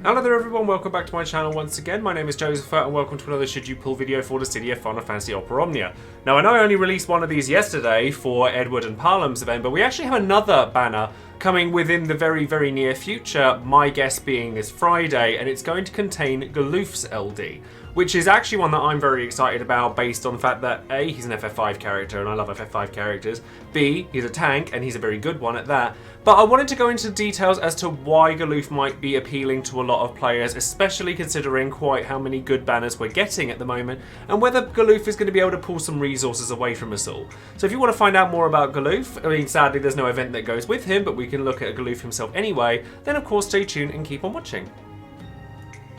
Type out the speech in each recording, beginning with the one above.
Hello there everyone, welcome back to my channel once again. My name is Joesephyr and welcome to another Should You Pull video for Dissidia Final Fantasy Opera Omnia. Now I know I only released one of these yesterday for Edward and Parlam's event, but we actually have another banner coming within the very near future, my guess being this Friday, and it's going to contain Galuf's LD, which is actually one that I'm very excited about based on the fact that A, he's an FF5 character and I love FF5 characters, B, he's a tank and he's a very good one at that, but I wanted to go into details as to why Galuf might be appealing to a lot of players, especially considering quite how many good banners we're getting at the moment, and whether Galuf is going to be able to pull some resources away from us all. So if you want to find out more about Galuf, I mean sadly there's no event that goes with him, but we can look at Galuf himself anyway, then of course stay tuned and keep on watching.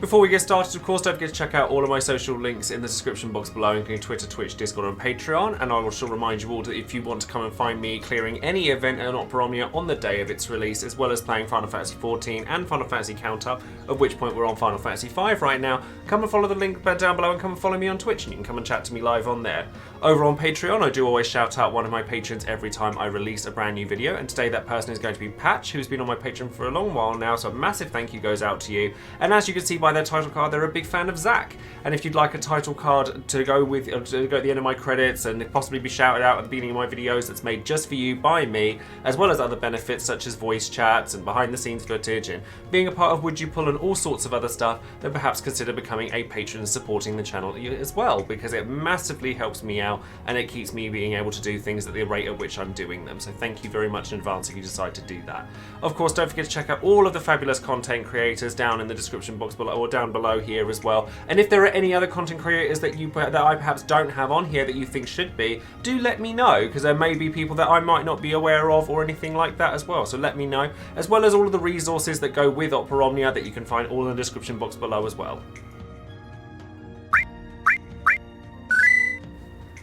Before we get started, of course, don't forget to check out all of my social links in the description box below, including Twitter, Twitch, Discord, and Patreon. And I will also remind you all that if you want to come and find me clearing any event in Opera Omnia on the day of its release, as well as playing Final Fantasy XIV and Final Fantasy Counter, at which point we're on Final Fantasy V right now, come and follow the link down below and come and follow me on Twitch, and you can come and chat to me live on there. Over on Patreon, I do always shout out one of my patrons every time I release a brand new video, and today that person is going to be Patch, who's been on my Patreon for a long while now, so a massive thank you goes out to you. And as you can see by their title card, they're a big fan of Zach, and if you'd like a title card to go with to go at the end of my credits and possibly be shouted out at the beginning of my videos that's made just for you by me, as well as other benefits such as voice chats and behind the scenes footage and being a part of Would You Pull and all sorts of other stuff, then perhaps consider becoming a patron and supporting the channel as well, because it massively helps me out and it keeps me being able to do things at the rate at which I'm doing them. So thank you very much in advance if you decide to do that. Of course, don't forget to check out all of the fabulous content creators down in the description box below or down below here as well. And if there are any other content creators that I perhaps don't have on here that you think should be, do let me know, because there may be people that I might not be aware of or anything like that as well. So let me know, as well as all of the resources that go with Opera Omnia that you can find all in the description box below as well.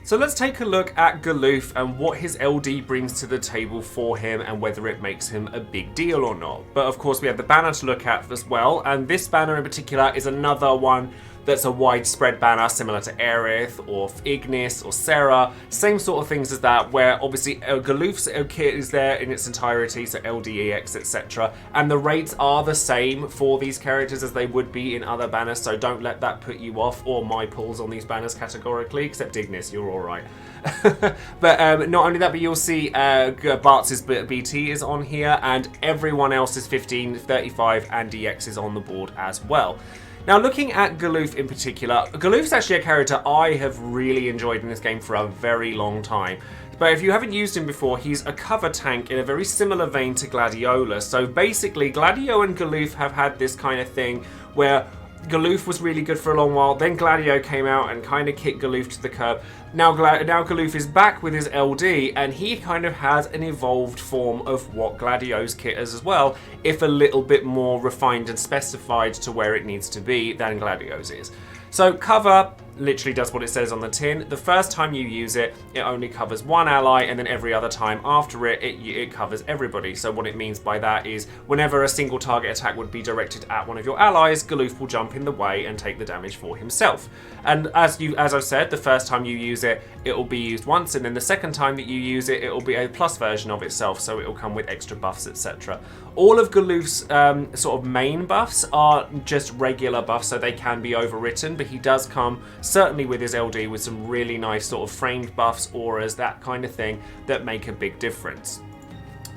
So let's take a look at Galuf and what his LD brings to the table for him and whether it makes him a big deal or not. But of course we have the banner to look at as well, and this banner in particular is another one that's a widespread banner similar to Aerith or Ignis or Serra, same sort of things as that, where obviously Galuf's kit is there in its entirety, so LDEX, etc. And the rates are the same for these characters as they would be in other banners, so don't let that put you off, or my pulls on these banners categorically, except Ignis, you're alright. But not only that, but you'll see Bartz BT is on here, and everyone else is 15, 35, and DX is on the board as well. Now, looking at Galuf in particular, Galuf's actually a character I have really enjoyed in this game for a very long time. But if you haven't used him before, he's a cover tank in a very similar vein to Gladiola. So basically, Gladio and Galuf have had this kind of thing where Galuf was really good for a long while, then Gladio came out and kind of kicked Galuf to the curb. Now Galuf is back with his LD, and he kind of has an evolved form of what Gladio's kit is as well, if a little bit more refined and specified to where it needs to be than Gladio's is. So cover literally does what it says on the tin. The first time you use it, it only covers one ally, and then every other time after it covers everybody. So what it means by that is whenever a single target attack would be directed at one of your allies, Galuf will jump in the way and take the damage for himself. And as I've said, the first time you use it, it will be used once, and then the second time that you use it, it will be a plus version of itself, so it will come with extra buffs, etc. All of Galuf's sort of main buffs are just regular buffs, so they can be overwritten, but he does come certainly with his LD with some really nice sort of framed buffs, auras, that kind of thing that make a big difference.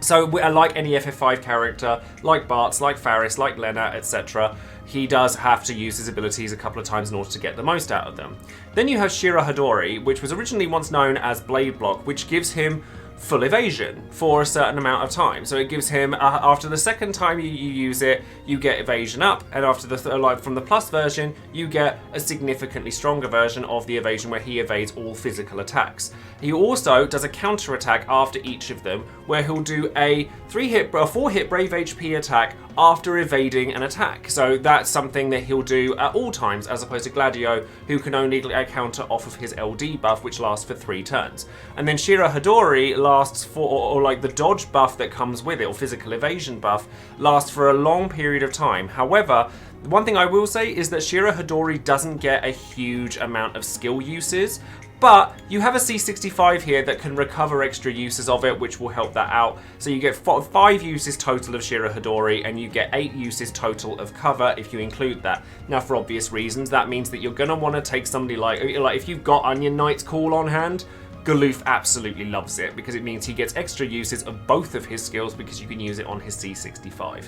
So like any FF5 character, like Bartz, like Faris, like Lena, etc., he does have to use his abilities a couple of times in order to get the most out of them. Then you have Shira Hadori, which was originally once known as Blade Block, which gives him full evasion for a certain amount of time. So it gives him, after the second time you use it, you get evasion up, and after the from the plus version, you get a significantly stronger version of the evasion where he evades all physical attacks. He also does a counter attack after each of them, where he'll do a 4-hit Brave HP attack after evading an attack. So that's something that he'll do at all times, as opposed to Gladio, who can only counter off of his LD buff, which lasts for 3 turns. And then Shira Hadori lasts for, or like the dodge buff that comes with it, or physical evasion buff, lasts for a long period of time. However, one thing I will say is that Shira Hadori doesn't get a huge amount of skill uses, But you have a C65 here that can recover extra uses of it, which will help that out. So you get 5 uses total of Shira Hodori, and you get 8 uses total of cover if you include that. Now, for obvious reasons, that means that you're going to want to take somebody like if you've got Onion Knight's Call on hand, Galuf absolutely loves it because it means he gets extra uses of both of his skills because you can use it on his C65.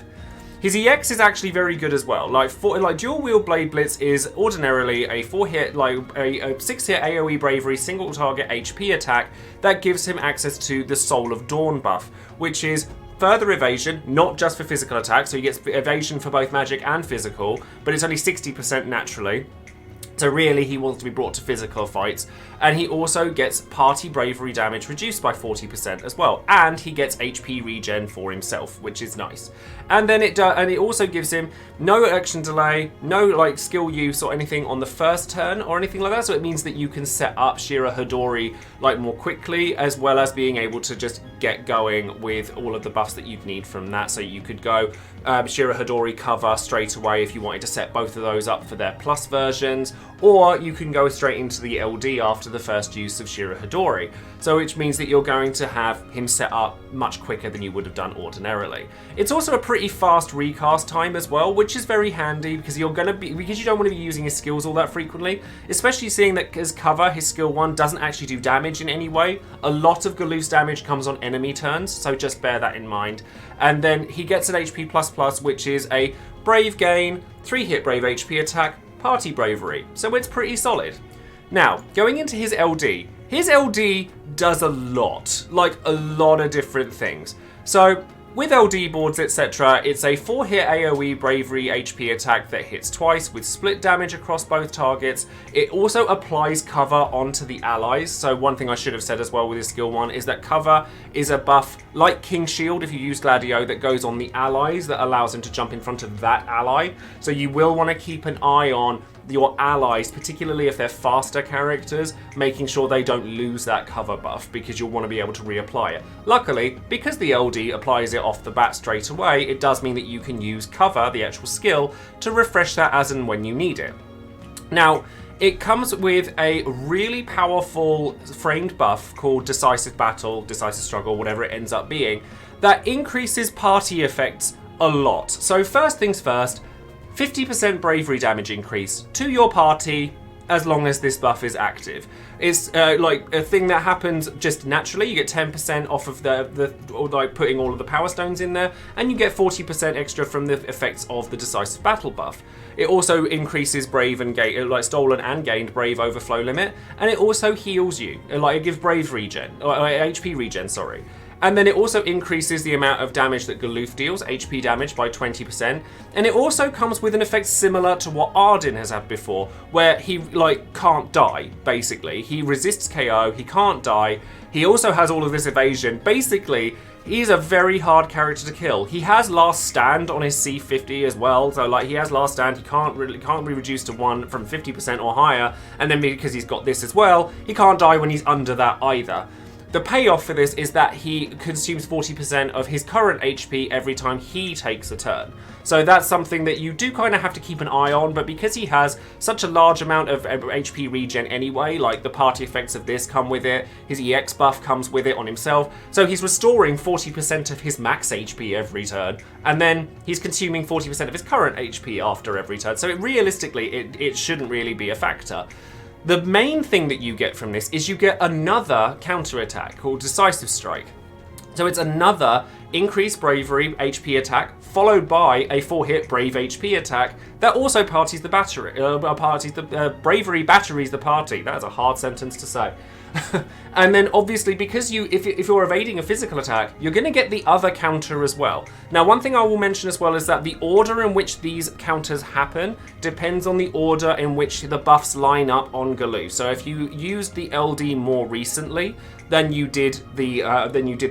His EX is actually very good as well. Like Dual Wield Blade Blitz is ordinarily a 4-hit, like a 6-hit AoE Bravery single target HP attack that gives him access to the Soul of Dawn buff, which is further evasion, not just for physical attacks, so he gets evasion for both magic and physical, but it's only 60% naturally. So really, he wants to be brought to physical fights. And he also gets party bravery damage reduced by 40% as well. And he gets HP regen for himself, which is nice. And then it also gives him no action delay, no like skill use or anything on the first turn or anything like that. So it means that you can set up Shira Hodori like more quickly, as well as being able to just get going with all of the buffs that you'd need from that. So you could go Shira Hodori cover straight away if you wanted to set both of those up for their plus versions, or you can go straight into the LD after the first use of Shira Hodori. So which means that you're going to have him set up much quicker than you would have done ordinarily. It's also a pretty fast recast time as well, which is very handy because you don't want to be using his skills all that frequently, especially seeing that as cover, his skill 1 doesn't actually do damage in any way. A lot of Galuf's damage comes on enemy turns, so just bear that in mind. And then he gets an HP++, which is a Brave gain, 3-hit Brave HP attack, Party Bravery, so it's pretty solid. Now, going into his LD does a lot of different things. So, with LD boards, etc., it's a 4-hit AoE Bravery HP attack that hits twice with split damage across both targets. It also applies cover onto the allies. So one thing I should have said as well with his skill 1 is that cover is a buff like King Shield if you use Gladio that goes on the allies that allows him to jump in front of that ally. So you will want to keep an eye on your allies, particularly if they're faster characters, making sure they don't lose that cover buff because you'll want to be able to reapply it. Luckily, because the LD applies it off the bat straight away, it does mean that you can use cover, the actual skill, to refresh that as and when you need it. Now, it comes with a really powerful framed buff called Decisive Battle, Decisive Struggle, whatever it ends up being, that increases party effects a lot. So first things first, 50% bravery damage increase to your party as long as this buff is active. It's like a thing that happens just naturally. You get 10% off of like putting all of the power stones in there, and you get 40% extra from the effects of the Decisive Battle buff. It also increases brave and stolen and gained brave overflow limit, and it also heals you. Like it gives brave regen, or HP regen, sorry. And then it also increases the amount of damage that Galuf deals, HP damage, by 20%. And it also comes with an effect similar to what Arden has had before, where he, can't die, basically. He resists KO, he can't die. He also has all of this evasion. Basically, he's a very hard character to kill. He has Last Stand on his C50 as well. So, he has Last Stand. He can't be reduced to 1 from 50% or higher. And then because he's got this as well, he can't die when he's under that either. The payoff for this is that he consumes 40% of his current HP every time he takes a turn. So that's something that you do kind of have to keep an eye on, but because he has such a large amount of HP regen anyway, like the party effects of this come with it, his EX buff comes with it on himself, so he's restoring 40% of his max HP every turn, and then he's consuming 40% of his current HP after every turn, so realistically it shouldn't really be a factor. The main thing that you get from this is you get another counterattack called Decisive Strike. So it's another increased bravery HP attack followed by a 4-hit brave HP attack that also parties the battery. Bravery batteries the party. That is a hard sentence to say. And then obviously because if you're evading a physical attack, you're going to get the other counter as well. Now one thing I will mention as well is that the order in which these counters happen depends on the order in which the buffs line up on Galuf. So if you used the LD more recently than you did the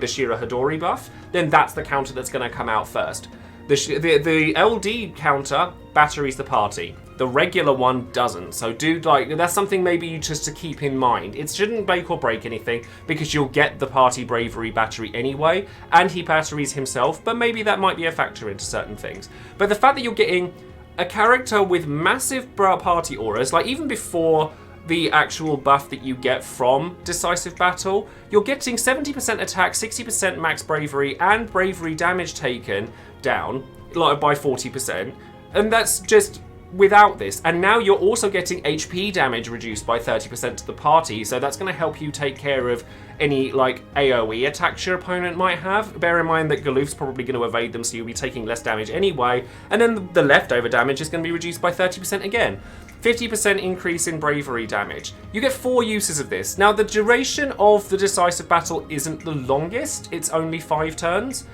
Shira Hodori buff, then that's the counter that's going to come out first. The LD counter batteries the party. The regular one doesn't. So that's something maybe you just to keep in mind. It shouldn't make or break anything because you'll get the party bravery battery anyway, and he batteries himself, but maybe that might be a factor into certain things. But the fact that you're getting a character with massive party auras, like even before the actual buff that you get from Decisive Battle, you're getting 70% attack, 60% max bravery, and bravery damage taken down like by 40%. And that's just without this. And now you're also getting HP damage reduced by 30% to the party, so that's going to help you take care of any like AoE attacks your opponent might have. Bear in mind that Galuf's probably going to evade them, so you'll be taking less damage anyway. And then the leftover damage is going to be reduced by 30% again. 50% increase in bravery damage. You get 4 uses of this. Now, the duration of the Decisive Battle isn't the longest. It's only 5 turns.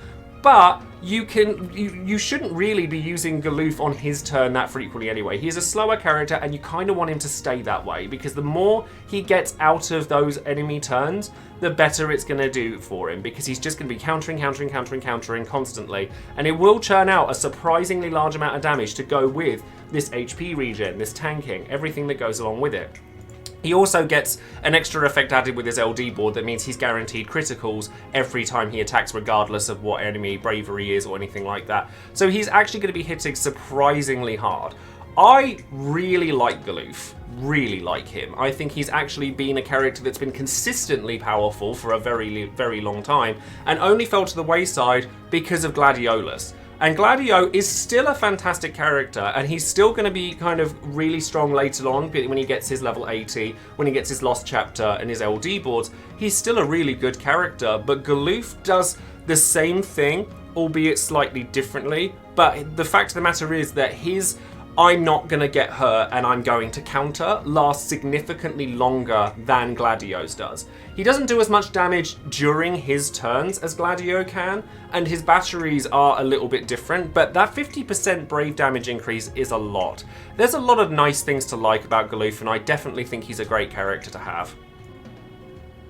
But you shouldn't really be using Galuf on his turn that frequently anyway. He's a slower character, and you kind of want him to stay that way, because the more he gets out of those enemy turns, the better it's going to do for him, because he's just going to be countering constantly, and it will churn out a surprisingly large amount of damage to go with this HP regen, this tanking, everything that goes along with it. He also gets an extra effect added with his LD board that means he's guaranteed criticals every time he attacks, regardless of what enemy bravery is or anything like that. So he's actually going to be hitting surprisingly hard. I really like Galuf, really like him. I think he's actually been a character that's been consistently powerful for a very, very long time, and only fell to the wayside because of Gladiolus. And Gladio is still a fantastic character, and he's still going to be kind of really strong later on when he gets his level 80, when he gets his Lost Chapter and his LD boards. He's still a really good character, but Galuf does the same thing, albeit slightly differently. But the fact of the matter is that his I'm not going to get hurt and I'm going to counter lasts significantly longer than Gladio's does. He doesn't do as much damage during his turns as Gladio can, and his batteries are a little bit different, but that 50% brave damage increase is a lot. There's a lot of nice things to like about Galuf, and I definitely think he's a great character to have.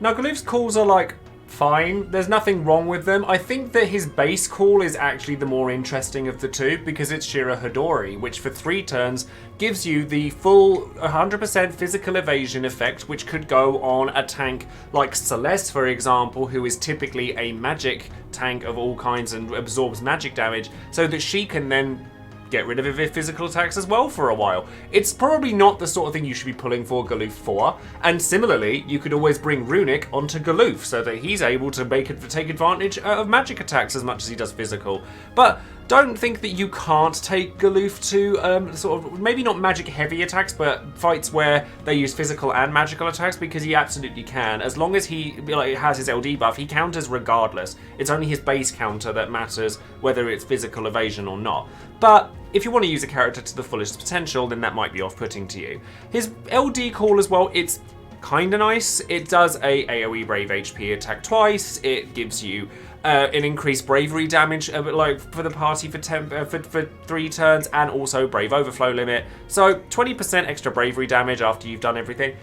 Now, Galuf's calls are like fine. There's nothing wrong with them. I think that his base call is actually the more interesting of the two, because it's Shira Hodori, which for 3 turns gives you the full 100% physical evasion effect, which could go on a tank like Celeste, for example, who is typically a magic tank of all kinds and absorbs magic damage, so that she can then get rid of her physical attacks as well for a while. It's probably not the sort of thing you should be pulling for Galuf for, and similarly, you could always bring Runic onto Galuf so that he's able to take advantage of magic attacks as much as he does physical. But don't think that you can't take Galuf to sort of, maybe not magic heavy attacks, but fights where they use physical and magical attacks, because he absolutely can. As long as he has his LD buff, he counters regardless. It's only his base counter that matters, whether it's physical evasion or not. But if you want to use a character to the fullest potential, then that might be off-putting to you. His LD call as well, it's kind of nice. It does a AoE Brave HP attack twice. It gives you an increased bravery damage for the party for 3 turns, and also Brave Overflow limit. So 20% extra bravery damage after you've done everything.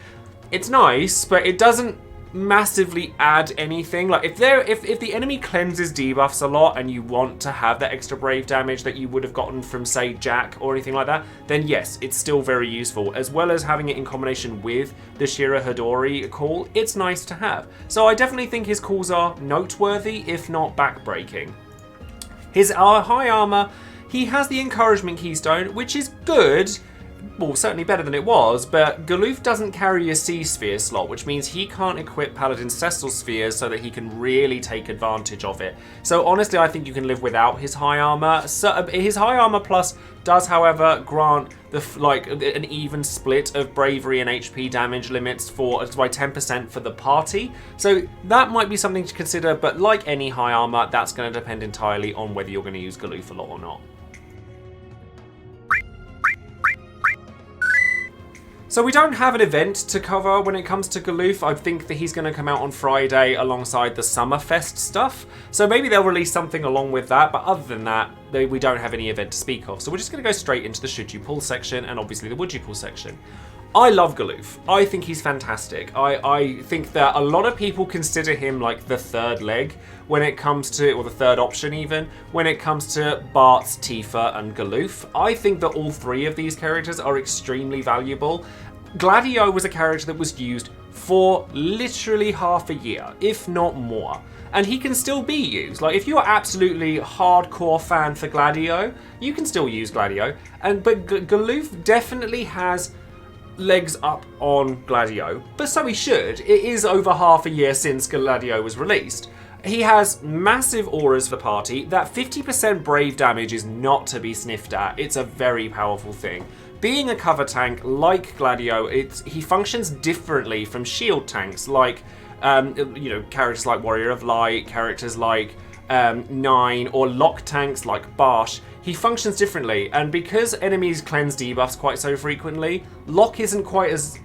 It's nice, but it doesn't massively add anything. Like if the enemy cleanses debuffs a lot and you want to have that extra brave damage that you would have gotten from, say, Jack or anything like that, then yes, it's still very useful. As well as having it in combination with the Shira Hodori call, it's nice to have. So I definitely think his calls are noteworthy, if not backbreaking. His high armor, he has the encouragement keystone, which is good. Well, certainly better than it was, but Galuf doesn't carry a Sea Sphere slot, which means he can't equip Paladin Cecil Spheres so that he can really take advantage of it. So honestly, I think you can live without his high armor. So, his high armor plus does, however, grant an even split of bravery and HP damage limits by 10% for the party. So that might be something to consider, but like any high armor, that's going to depend entirely on whether you're going to use Galuf a lot or not. So we don't have an event to cover when it comes to Galuf. I think that he's going to come out on Friday alongside the Summerfest stuff. So maybe they'll release something along with that. But other than that, we don't have any event to speak of. So we're just going to go straight into the Should You Pull section and obviously the Would You Pull section. I love Galuf. I think he's fantastic. I think that a lot of people consider him like the third leg when it comes to, or the third option even, when it comes to Bartz, Tifa, and Galuf. I think that all 3 of these characters are extremely valuable. Gladio was a character that was used for literally half a year, if not more. And he can still be used. Like, if you're absolutely hardcore fan for Gladio, you can still use Gladio. But Galuf definitely has legs up on Gladio, but so he should. It is over half a year since Gladio was released. He has massive auras for the party. That 50% brave damage is not to be sniffed at. It's a very powerful thing. Being a cover tank like Gladio, he functions differently from shield tanks like, characters like Warrior of Light, characters like Nine, or lock tanks like Bartz. He functions differently, and because enemies cleanse debuffs quite so frequently, lock isn't quite as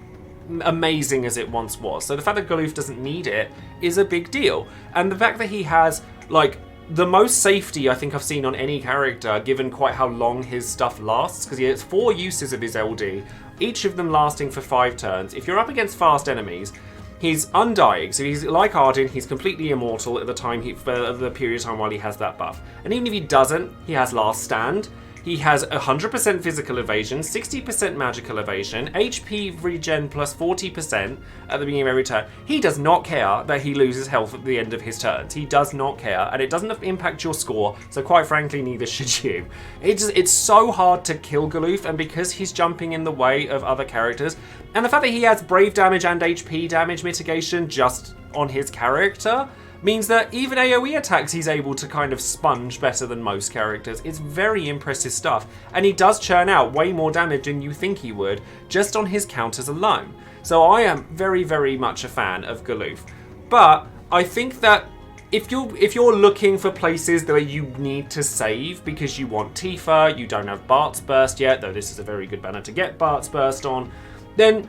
amazing as it once was. So the fact that Galuf doesn't need it is a big deal. And the fact that he has, like, the most safety I think I've seen on any character, given quite how long his stuff lasts, because he has 4 uses of his LD, each of them lasting for 5 turns. If you're up against fast enemies, he's undying, so he's like Arden, he's completely immortal at the time for the period of time while he has that buff. And even if he doesn't, he has Last Stand. He has 100% physical evasion, 60% magical evasion, HP regen plus 40% at the beginning of every turn. He does not care that he loses health at the end of his turns. He does not care, and it doesn't impact your score, so quite frankly, neither should you. It's so hard to kill Galuf, and because he's jumping in the way of other characters, and the fact that he has brave damage and HP damage mitigation just on his character, means that even AoE attacks he's able to kind of sponge better than most characters. It's very impressive stuff, and he does churn out way more damage than you think he would just on his counters alone. So I am very, very much a fan of Galuf. But I think that if you're looking for places where you need to save because you want Tifa, you don't have Bartz Burst yet, though this is a very good banner to get Bartz Burst on, then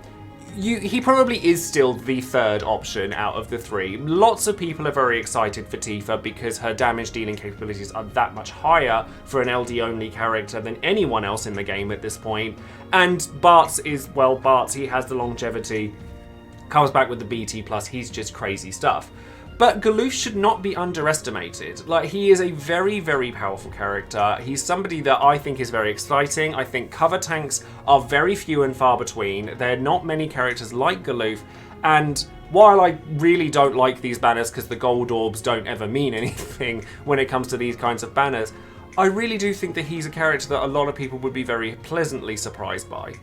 he probably is still the third option out of the 3. Lots of people are very excited for Tifa because her damage dealing capabilities are that much higher for an LD only character than anyone else in the game at this point. And Bartz is, well, Bartz, he has the longevity, comes back with the BT+, he's just crazy stuff. But Galuf should not be underestimated. Like, he is a very, very powerful character. He's somebody that I think is very exciting. I think cover tanks are very few and far between. There are not many characters like Galuf, and while I really don't like these banners because the gold orbs don't ever mean anything when it comes to these kinds of banners, I really do think that he's a character that a lot of people would be very pleasantly surprised by.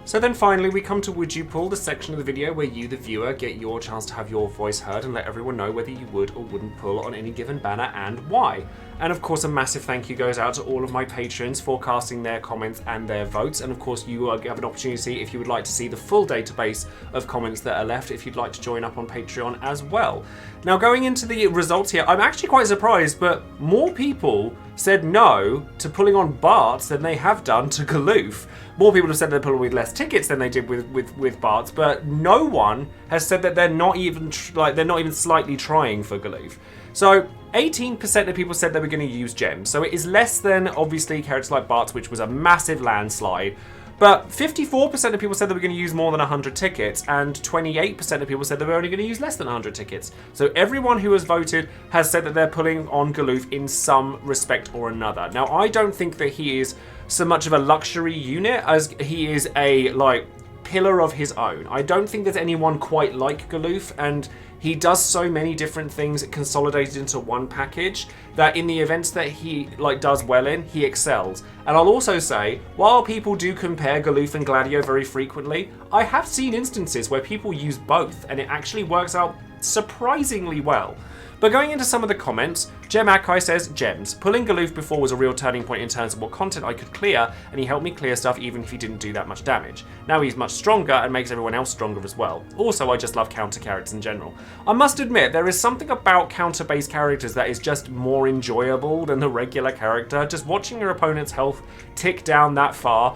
So then finally we come to Would You Pull, the section of the video where you, the viewer, get your chance to have your voice heard and let everyone know whether you would or wouldn't pull on any given banner and why. And of course a massive thank you goes out to all of my patrons for casting their comments and their votes, and of course you have an opportunity if you would like to see the full database of comments that are left if you'd like to join up on Patreon as well. Now going into the results here, I'm actually quite surprised, but more people said no to pulling on Bartz than they have done to Galuf. More people have said they're pulling with less tickets than they did with Bartz, but no one has said that they're not even slightly trying for Galuf. So 18% of people said they were going to use gems, so it is less than obviously characters like Bartz, which was a massive landslide. But 54% of people said they were going to use more than 100 tickets, and 28% of people said they were only going to use less than 100 tickets. So everyone who has voted has said that they're pulling on Galuf in some respect or another. Now, I don't think that he is so much of a luxury unit as he is a, like, pillar of his own. I don't think there's anyone quite like Galuf, and he does so many different things consolidated into one package that in the events that he does well in, he excels. And I'll also say, while people do compare Galuf and Gladio very frequently, I have seen instances where people use both and it actually works out surprisingly well. But going into some of the comments, Gem Akai says, gems. Pulling Galuf before was a real turning point in terms of what content I could clear, and he helped me clear stuff even if he didn't do that much damage. Now he's much stronger and makes everyone else stronger as well. Also, I just love counter characters in general. I must admit, there is something about counter-based characters that is just more enjoyable than the regular character. Just watching your opponent's health tick down that far,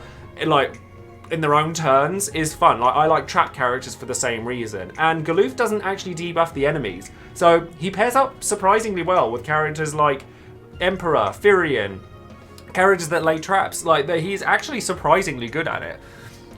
in their own turns is fun. I like trap characters for the same reason. And Galuf doesn't actually debuff the enemies. So he pairs up surprisingly well with characters like Emperor, Firion, characters that lay traps. He's actually surprisingly good at it.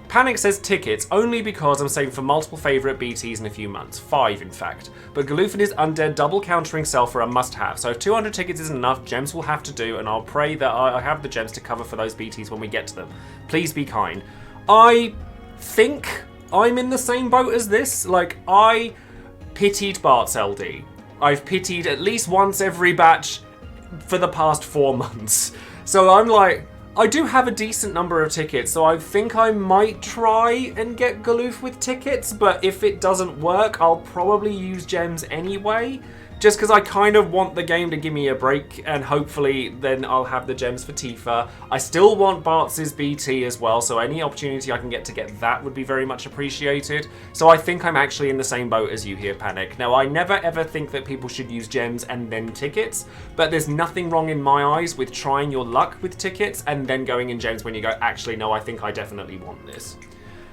Panic says tickets, only because I'm saving for multiple favourite BTs in a few months. 5, in fact. But Galuf and his undead double countering self are a must-have. So if 200 tickets isn't enough, gems will have to do, and I'll pray that I have the gems to cover for those BTs when we get to them. Please be kind. I think I'm in the same boat as this. I pitied Bartz LD. I've pitied at least once every batch for the past 4 months. So I'm like, I do have a decent number of tickets, so I think I might try and get Galuf with tickets, but if it doesn't work, I'll probably use gems anyway. Just because I kind of want the game to give me a break, and hopefully then I'll have the gems for Tifa. I still want Bartz BT as well, so any opportunity I can get to get that would be very much appreciated. So I think I'm actually in the same boat as you here, Panic. Now, I never ever think that people should use gems and then tickets, but there's nothing wrong in my eyes with trying your luck with tickets and then going in gems when you go, actually, no, I think I definitely want this.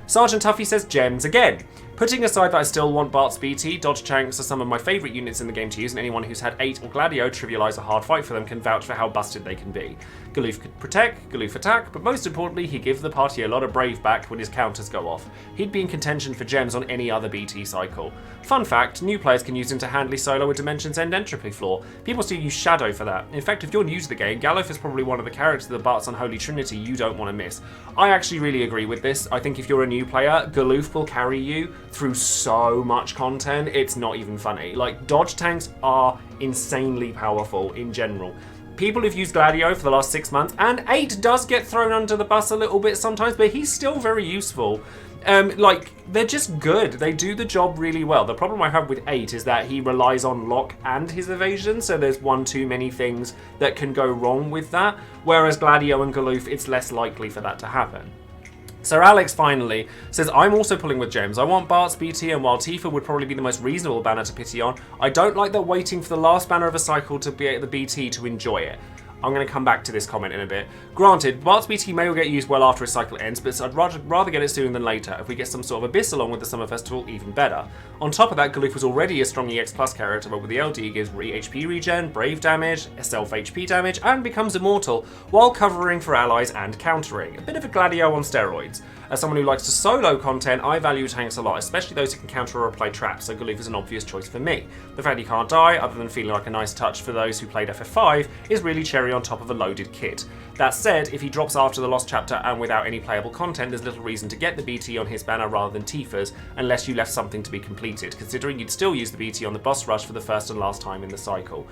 Sergeant Tuffy says gems again. Putting aside that I still want Bartz BT, Dodge Tanks are some of my favourite units in the game to use, and anyone who's had 8 or Gladio trivialise a hard fight for them can vouch for how busted they can be. Galuf could protect, Galuf attack, but most importantly, he gives the party a lot of brave back when his counters go off. He'd be in contention for gems on any other BT cycle. Fun fact, new players can use him to handily solo a Dimensions End entropy floor. People still use Shadow for that. In fact, if you're new to the game, Galuf is probably one of the characters of the Bartz Unholy Trinity you don't want to miss. I actually really agree with this. I think if you're a new player, Galuf will carry you through so much content, it's not even funny. Like, Dodge Tanks are insanely powerful in general. People who've used Gladio for the last 6 months, and 8 does get thrown under the bus a little bit sometimes, but he's still very useful. Like, they're just good. They do the job really well. The problem I have with 8 is that he relies on lock and his evasion, so there's one too many things that can go wrong with that, whereas Gladio and Galuf, it's less likely for that to happen. Sir Alex finally says, I'm also pulling with gems. I want Bartz BT, and while Tifa would probably be the most reasonable banner to pity on, I don't like that waiting for the last banner of a cycle to be at the BT to enjoy it. I'm going to come back to this comment in a bit. Granted, Bartz BT may get used well after his cycle ends, but I'd rather get it sooner than later. If we get some sort of Abyss along with the Summer Festival, even better. On top of that, Galuf was already a strong EX Plus character, but with the LD gives HP regen, brave damage, self HP damage, and becomes immortal, while covering for allies and countering. A bit of a Gladio on steroids. As someone who likes to solo content, I value tanks a lot, especially those who can counter or apply traps, so Galuf is an obvious choice for me. The fact he can't die, other than feeling like a nice touch for those who played FF5, is really cherry on top of a loaded kit. That said, if he drops after the Lost Chapter and without any playable content, there's little reason to get the BT on his banner rather than Tifa's, unless you left something to be completed, considering you'd still use the BT on the boss rush for the first and last time in the cycle.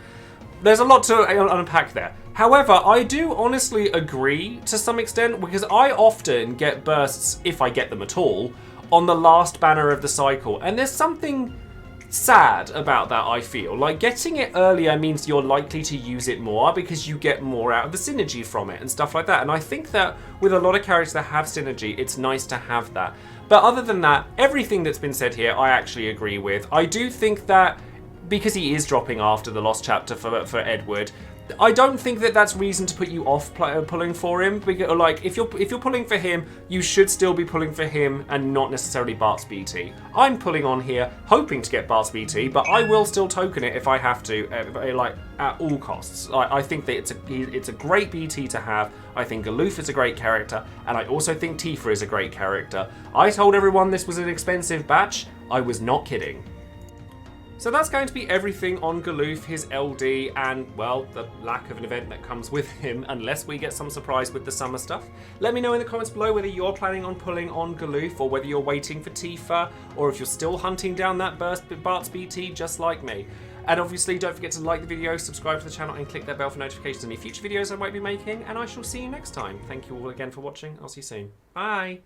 There's a lot to unpack there. However, I do honestly agree to some extent, because I often get bursts, if I get them at all, on the last banner of the cycle, and there's something sad about that, I feel. Like, getting it earlier means you're likely to use it more because you get more out of the synergy from it and stuff like that, and I think that with a lot of characters that have synergy, it's nice to have that. But other than that, everything that's been said here, I actually agree with. I do think that because he is dropping after the Lost Chapter for Edward, I don't think that that's reason to put you off pulling for him. Because, like, if you're pulling for him, you should still be pulling for him and not necessarily Bartz BT. I'm pulling on here, hoping to get Bartz BT, but I will still token it if I have to, like, at all costs. I think that it's a great BT to have. I think Galuf is a great character, and I also think Tifa is a great character. I told everyone this was an expensive batch. I was not kidding. So that's going to be everything on Galuf, his LD, and, well, the lack of an event that comes with him, unless we get some surprise with the summer stuff. Let me know in the comments below whether you're planning on pulling on Galuf, or whether you're waiting for Tifa, or if you're still hunting down that Bartz BT just like me. And obviously, don't forget to like the video, subscribe to the channel, and click that bell for notifications of any future videos I might be making, and I shall see you next time. Thank you all again for watching. I'll see you soon. Bye!